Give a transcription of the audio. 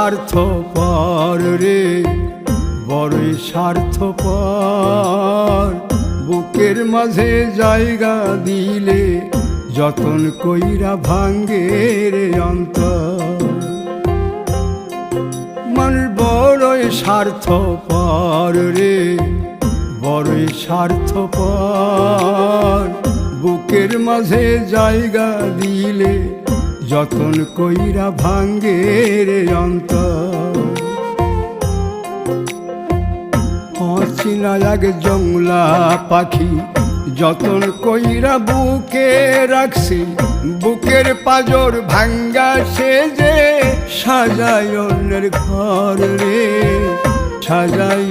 স্বার্থপর রে, বড়ই স্বার্থপর। বুকের মাঝে জায়গা দিলে যতন কইরা ভাঙ্গে রে অন্তর। মানুষ বড়ই স্বার্থপর রে, বড়ই স্বার্থপর। বুকের মাঝে জায়গা দিলে যতন কইরা ভাঙ্গে রে অন্তর। অচিনা এক জংলা পাখি যতন কইরা বুকে রাখছি, বুকের পাজর ভাঙ্গা সে যে সাজায় অন্যের ঘর রে, সাজায়